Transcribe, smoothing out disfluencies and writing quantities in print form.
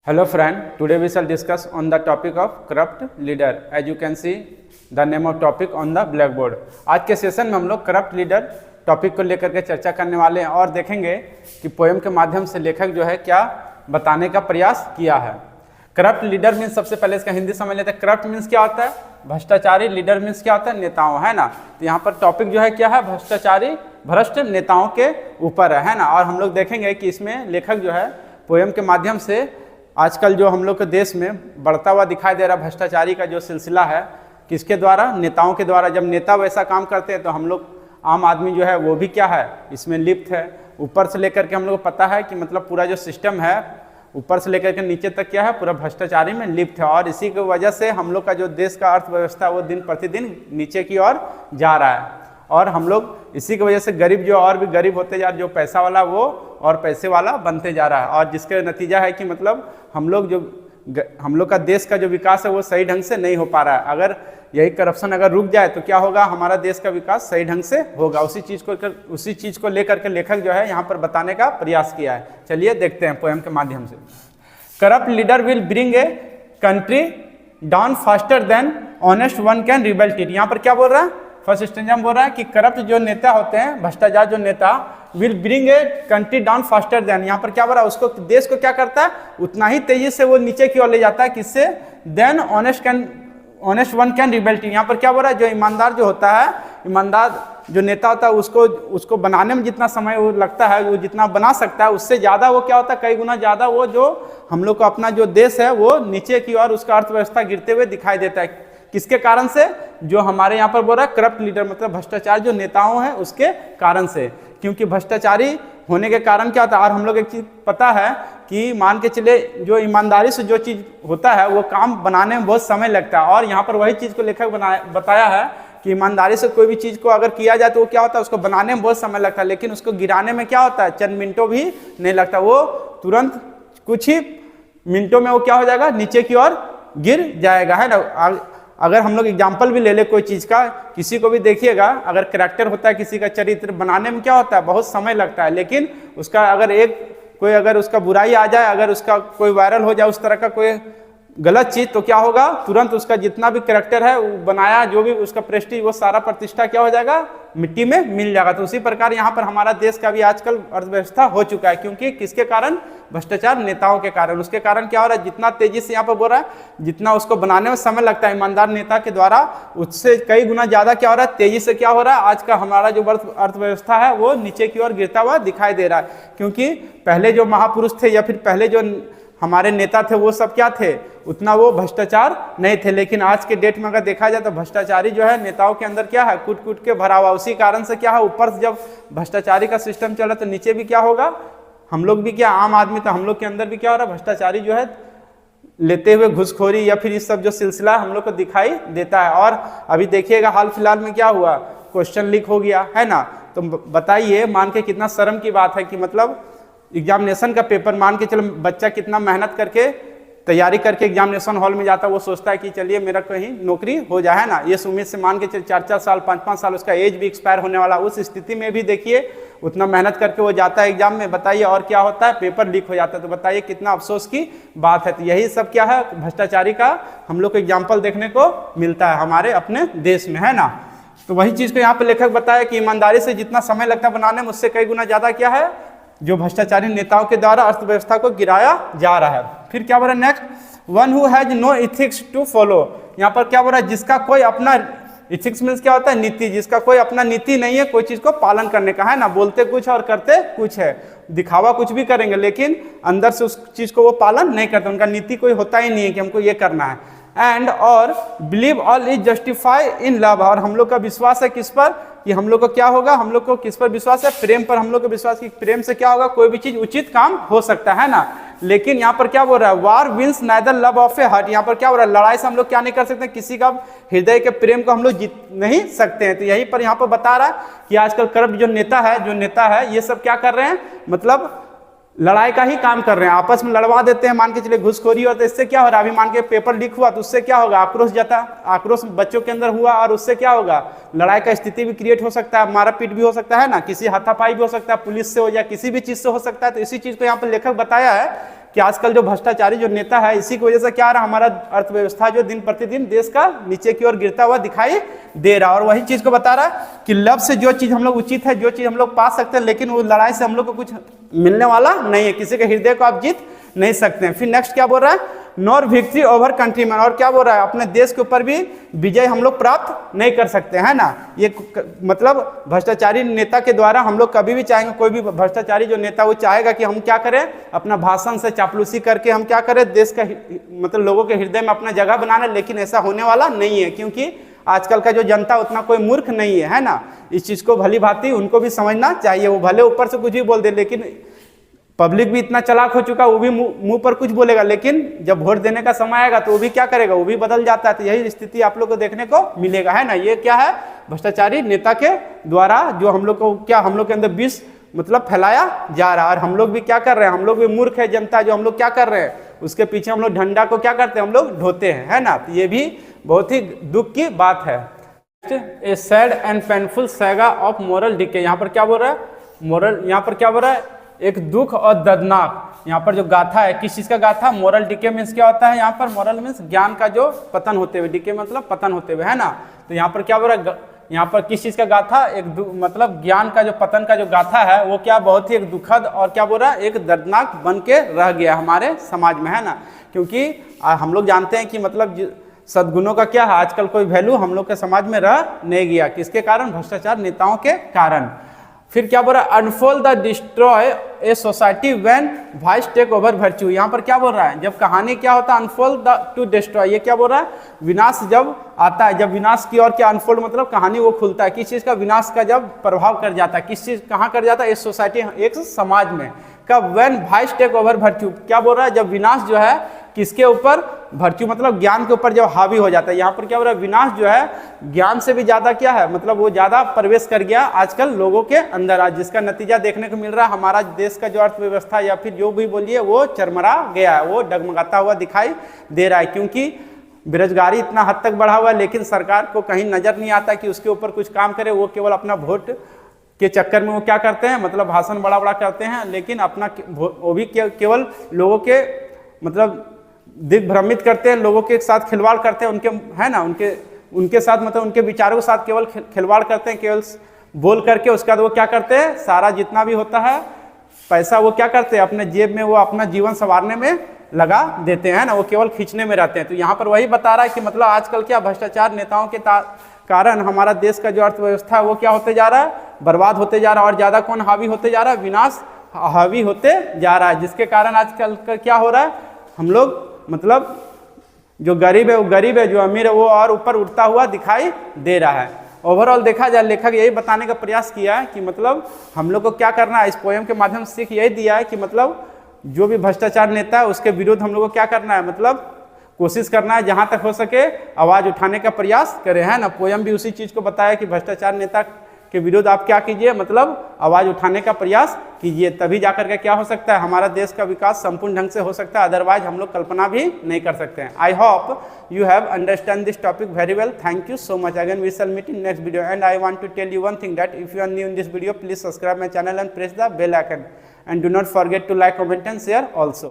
Hello friend, today we shall discuss on the topic of corrupt leader. As you can see the name of topic on the blackboard. आज के session में हम लोग corrupt leader topic को लेकर के चर्चा करने वाले हैं और देखेंगे कि पोएम के माध्यम से लेखक जो है क्या बताने का प्रयास किया है। करप्ट लीडर मीन्स सबसे पहले इसका हिंदी समझ लेते हैं। करप्ट मीन्स क्या होता है? भ्रष्टाचारी। लीडर मीन्स क्या होता है? नेताओं, है ना। तो यहाँ पर टॉपिक जो है क्या है? भ्रष्टाचारी भ्रष्ट नेताओं के ऊपर है ना। और हम लोग देखेंगे कि इसमें लेखक जो है पोएम के माध्यम से आजकल जो हम लोग के देश में बढ़ता हुआ दिखाई दे रहा भ्रष्टाचारी का जो सिलसिला है, किसके द्वारा? नेताओं के द्वारा। जब नेता वैसा काम करते हैं तो हम लोग आम आदमी जो है वो भी क्या है, इसमें लिप्त है। ऊपर से लेकर के हम लोग को पता है कि मतलब पूरा जो सिस्टम है ऊपर से लेकर के नीचे तक क्या है, पूरा भ्रष्टाचारी में लिप्त है। और इसी की वजह से हम लोग का जो देश का अर्थव्यवस्था वो दिन प्रतिदिन नीचे की ओर जा रहा है। और हम लोग इसी की वजह से गरीब जो और भी गरीब होते जा रहे, जो पैसा वाला वो और पैसे वाला बनते जा रहा है। और जिसके नतीजा है कि मतलब हम लोग का देश का जो विकास है वो सही ढंग से नहीं हो पा रहा है। अगर यही करप्शन अगर रुक जाए तो क्या होगा, हमारा देश का विकास सही ढंग से होगा। उसी चीज़ को लेकर के लेखक जो है यहाँ पर बताने का प्रयास किया है। चलिए देखते हैं पोएम के माध्यम से। Corrupt leader will bring a country down faster than honest one can rebuild it. यहाँ पर क्या बोल रहा है? फर्स्ट स्टेंजा में बोल रहा है कि करप्ट जो नेता होते हैं, भ्रष्टाचार जो नेता, will bring a country down faster than. यहाँ पर क्या बोल रहा है? उसको देश को क्या करता है, उतना ही तेजी से वो नीचे की ओर ले जाता है। किससे? Then honest one can rebuild it. यहाँ पर क्या बोल रहा है? जो ईमानदार जो होता है, ईमानदार जो नेता होता है उसको बनाने में जितना समय वो लगता है, वो जितना बना सकता है उससे ज़्यादा वो क्या होता है, कई गुना ज़्यादा वो जो हम लोग को अपना जो देश है वो नीचे की ओर उसका अर्थव्यवस्था गिरते हुए दिखाई देता है। किसके कारण से? जो हमारे यहाँ पर बोल रहा है करप्ट लीडर, मतलब भ्रष्टाचार जो नेताओं हैं उसके कारण से। क्योंकि भ्रष्टाचारी होने के कारण क्या होता है, और हम लोग एक चीज पता है कि मान के चले जो ईमानदारी से जो चीज होता है वो काम बनाने में बहुत समय लगता है। और यहाँ पर वही चीज को लेखक बताया है कि ईमानदारी से कोई भी चीज को अगर किया जाए तो वो क्या होता है, उसको बनाने में बहुत समय लगता है, लेकिन उसको गिराने में क्या होता है, चंद मिनटों भी नहीं लगता। वो तुरंत कुछ ही मिनटों में वो क्या हो जाएगा, नीचे की ओर गिर जाएगा, है ना। अगर हम लोग एग्जाम्पल भी ले ले कोई चीज़ का, किसी को भी देखिएगा, अगर करैक्टर होता है किसी का, चरित्र बनाने में क्या होता है, बहुत समय लगता है, लेकिन उसका अगर उसका बुराई आ जाए, अगर उसका कोई वायरल हो जाए उस तरह का कोई गलत चीज़, तो क्या होगा, तुरंत उसका जितना भी करैक्टर है वो बनाया, जो भी उसका प्रेस्टीज, वो सारा प्रतिष्ठा क्या हो जाएगा, मिट्टी में मिल जाएगा। तो उसी प्रकार यहाँ पर हमारा देश का भी आजकल अर्थव्यवस्था हो चुका है। क्योंकि किसके कारण? भ्रष्टाचार नेताओं के कारण। उसके कारण क्या हो रहा है, जितना तेजी से यहाँ पर बोल रहा है, जितना उसको बनाने में समय लगता है ईमानदार नेता के द्वारा, उससे कई गुना ज्यादा क्या हो रहा है, तेजी से क्या हो रहा है, आज का हमारा जो अर्थव्यवस्था है वो नीचे की ओर गिरता हुआ दिखाई दे रहा है। क्योंकि पहले जो महापुरुष थे या फिर पहले जो हमारे नेता थे वो सब क्या थे, उतना वो भ्रष्टाचार नहीं थे। लेकिन आज के डेट में अगर देखा जाए तो भ्रष्टाचारी जो है नेताओं के अंदर क्या है, कूट कूट के भरा हुआ। उसी कारण से क्या है, ऊपर से जब भ्रष्टाचारी का सिस्टम चला तो नीचे भी क्या होगा, हम लोग भी क्या, आम आदमी, तो हम लोग के अंदर भी क्या हो रहा है, भ्रष्टाचारी जो है लेते हुए घुसखोरी या फिर इस सब जो सिलसिला हम लोग को दिखाई देता है। और अभी देखिएगा हाल फिलहाल में क्या हुआ, क्वेश्चन लीक हो गया, है ना। तो बताइए, मान के कितना शर्म की बात है कि मतलब एग्जामिनेशन का पेपर, मान के चलो बच्चा कितना मेहनत करके तैयारी करके एग्जामिनेशन हॉल में जाता है, वो सोचता है कि चलिए मेरा कहीं नौकरी हो जाए, है ना। ये उम्मीद से मान के चलिए 4-4 साल 5-5 साल उसका एज भी एक्सपायर होने वाला। उस स्थिति में भी देखिए उतना मेहनत करके वो जाता है एग्जाम में, बताइए, और क्या होता है, पेपर लीक हो जाता है। तो बताइए कितना अफसोस की बात है। तो यही सब क्या है, भ्रष्टाचारी का हम लोग को एग्जाम्पल देखने को मिलता है हमारे अपने देश में, है ना। तो वही चीज़ को यहाँ पर लेखक बताया कि ईमानदारी से जितना समय लगता है बनाने में, उससे कई गुना ज़्यादा क्या है, जो भ्रष्टाचारी नेताओं के द्वारा अर्थव्यवस्था को गिराया जा रहा है। फिर क्या बोल रहा है next, one who has no ethics to follow. यहाँ पर क्या बोल रहा है, जिसका कोई अपना, इथिक्स मीन्स क्या होता है, नीति, जिसका कोई अपना नीति नहीं है कोई चीज को पालन करने का, है ना। बोलते कुछ और करते कुछ है, दिखावा कुछ भी करेंगे लेकिन अंदर से उस चीज को वो पालन नहीं करते। उनका नीति कोई होता ही नहीं है कि हमको ये करना है। एंड और believe all is justify in love. और हम लोग का विश्वास है किस पर, कि हम लोग को क्या होगा, हम लोग को किस पर विश्वास है, प्रेम पर। हम लोग को विश्वास कि प्रेम से क्या होगा, कोई भी चीज उचित काम हो सकता है ना। लेकिन यहाँ पर क्या बोल रहा है, war wins neither love of a heart. यहाँ पर क्या बोल रहा है, लड़ाई से हम लोग क्या नहीं कर सकते, किसी का हृदय के प्रेम को हम लोग जीत नहीं सकते हैं। तो यही पर यहाँ पर बता रहा है कि आजकल करप्ट जो नेता है ये सब क्या कर रहे हैं, मतलब लड़ाई का ही काम कर रहे हैं, आपस में लड़वा देते हैं। मान के चलिए घुसखोरी होता है, इससे क्या हो रहा है, अभी मान के पेपर लीक हुआ तो उससे क्या होगा, आक्रोश बच्चों के अंदर हुआ और उससे क्या होगा, लड़ाई का स्थिति भी क्रिएट हो सकता है, मारा पीट भी हो सकता है ना, किसी हाथापाई भी हो सकता है, पुलिस से हो या किसी भी चीज से हो सकता है। तो इसी चीज को यहाँ पर लेखक बताया है कि आजकल जो भ्रष्टाचारी जो नेता है, इसी की वजह से क्या रहा, हमारा अर्थव्यवस्था जो दिन प्रतिदिन देश का नीचे की ओर गिरता हुआ दिखाई दे रहा। और वही चीज को बता रहा है कि लब से जो चीज हम लोग उचित है, जो चीज हम लोग पा सकते हैं, लेकिन वो लड़ाई से हम लोग को कुछ मिलने वाला नहीं है, किसी के हृदय को आप जीत नहीं सकते हैं। फिर नेक्स्ट क्या बोल रहा है, नॉर विक्ट्री ओवर कंट्रीमैन, और क्या बोल रहा है, अपने देश के ऊपर भी विजय हम लोग प्राप्त नहीं कर सकते हैं ना। ये मतलब भ्रष्टाचारी नेता के द्वारा हम लोग कभी भी चाहेंगे, कोई भी भ्रष्टाचारी जो नेता वो चाहेगा कि हम क्या करें, अपना भाषण से चापलूसी करके हम क्या करें, देश का मतलब लोगों के हृदय में अपना जगह बनाना, लेकिन ऐसा होने वाला नहीं है, क्योंकि आजकल का जो जनता उतना कोई मूर्ख नहीं है ना। इस चीज को भली भांति उनको भी समझना चाहिए। वो भले ऊपर से कुछ भी बोल दे, लेकिन पब्लिक भी इतना चालाक हो चुका, वो भी मुंह पर कुछ बोलेगा, लेकिन जब वोट देने का समय आएगा तो वो भी क्या करेगा, वो भी बदल जाता है। तो यही स्थिति आप लोग को देखने को मिलेगा, है ना। ये क्या है, भ्रष्टाचारी नेता के द्वारा जो हम लोग को क्या, हम लोग के अंदर विष मतलब फैलाया जा रहा है। और हम लोग भी क्या कर रहे हैं, हम लोग भी मूर्ख है जनता, जो हम लोग क्या कर रहे हैं, उसके पीछे हम लोग झंडा को क्या करते हैं, हम लोग ढोते हैं, है ना। तो ये भी बहुत ही दुख की बात है। A sad and painful saga of moral decay, यहाँ पर क्या बोल रहा है, मोरल, यहाँ पर क्या बोल रहा है, एक दुख और दर्दनाक यहाँ पर जो गाथा है, किस चीज का गाथा, मोरल डिके मीन्स क्या होता है, यहाँ पर मोरल मीन्स ज्ञान का जो पतन होते हुए, डिके मतलब पतन होते हुए, है ना। तो यहाँ पर क्या बोल रहा है, यहाँ पर किस चीज का गाथा, एक मतलब ज्ञान का जो पतन का जो गाथा है, वो क्या बहुत ही एक दुखद और क्या बोल रहा है, एक दर्दनाक बन के रह गया हमारे समाज में, है ना। क्योंकि हम लोग जानते हैं कि मतलब सद्गुणों का क्या है, आजकल कोई वैल्यू हम लोग के समाज में रह नहीं गया, किसके कारण, भ्रष्टाचार नेताओं के कारण। फिर क्या बोल रहा है, unfold the destroy a society when vice take over virtue, यहाँ पर क्या बोल रहा है, जब कहानी क्या होता है, अनफोल्ड द टू डिस्ट्रॉय, ये क्या बोल रहा है, विनाश जब आता है, जब विनाश की ओर क्या, अनफोल्ड मतलब कहानी वो खुलता है, किस चीज का, विनाश का जब प्रभाव कर जाता है, किस चीज कहाँ कर जाता है, इस सोसाइटी, एक समाज में, कब, when vice take over virtue, क्या बोल रहा है, जब विनाश जो है किसके ऊपर, वर्च्यू मतलब ज्ञान के ऊपर जब हावी हो जाता है। यहाँ पर क्या हो रहा है, विनाश जो है ज्ञान से भी ज्यादा क्या है, मतलब वो ज्यादा प्रवेश कर गया आजकल लोगों के अंदर, आज जिसका नतीजा देखने को मिल रहा है, हमारा देश का जो अर्थव्यवस्था या फिर जो भी बोलिए वो चरमरा गया है, वो डगमगाता हुआ दिखाई दे रहा है, क्योंकि बेरोजगारी इतना हद तक बढ़ा हुआ है, लेकिन सरकार को कहीं नजर नहीं आता कि उसके ऊपर कुछ काम करे। वो केवल अपना वोट के चक्कर में वो क्या करते हैं, मतलब भाषण बड़ा बड़ा करते हैं, लेकिन अपना वो भी केवल लोगों के मतलब दिग्भ्रमित करते हैं, लोगों के साथ खिलवाड़ करते हैं, उनके, है ना, उनके साथ मतलब उनके विचारों के साथ केवल खिलवाड़ करते हैं, केवल बोल करके उसके बाद वो क्या करते हैं, सारा जितना भी होता है पैसा वो क्या करते हैं, अपने जेब में वो अपना जीवन संवारने में लगा देते हैं ना, वो केवल खींचने में रहते हैं। तो यहाँ पर वही बता रहा है कि मतलब आजकल क्या भ्रष्टाचार नेताओं के कारण हमारा देश का जो अर्थव्यवस्था है वो क्या होते जा रहा है, बर्बाद होते जा रहा है, और ज्यादा कौन हावी होते जा रहा है, विनाश हावी होते जा रहा है, जिसके कारण आजकल का क्या हो रहा है, हम लोग मतलब जो गरीब है वो गरीब है, जो अमीर है वो और ऊपर उठता हुआ दिखाई दे रहा है। ओवरऑल देखा जाए, लेखक यही बताने का प्रयास किया है कि मतलब हम लोग को क्या करना है, इस पोएम के माध्यम से सीख यही दिया है कि मतलब जो भी भ्रष्टाचार नेता है उसके विरुद्ध हम लोग को क्या करना है, मतलब कोशिश करना है, जहां तक हो सके आवाज उठाने का प्रयास करें, है ना। पोएम भी उसी चीज को बताया कि भ्रष्टाचार नेता के विरुद्ध आप क्या कीजिए, मतलब आवाज उठाने का प्रयास कीजिए, तभी जाकर के क्या हो सकता है, हमारा देश का विकास संपूर्ण ढंग से हो सकता है, अदरवाइज हम लोग कल्पना भी नहीं कर सकते हैं। I hope you have understand this topic very well. Thank you so much. Again we shall meet in next video, and I want to tell you one thing, that if you are new in this video, please subscribe my channel and press the bell icon, and do not forget to like, comment and share also.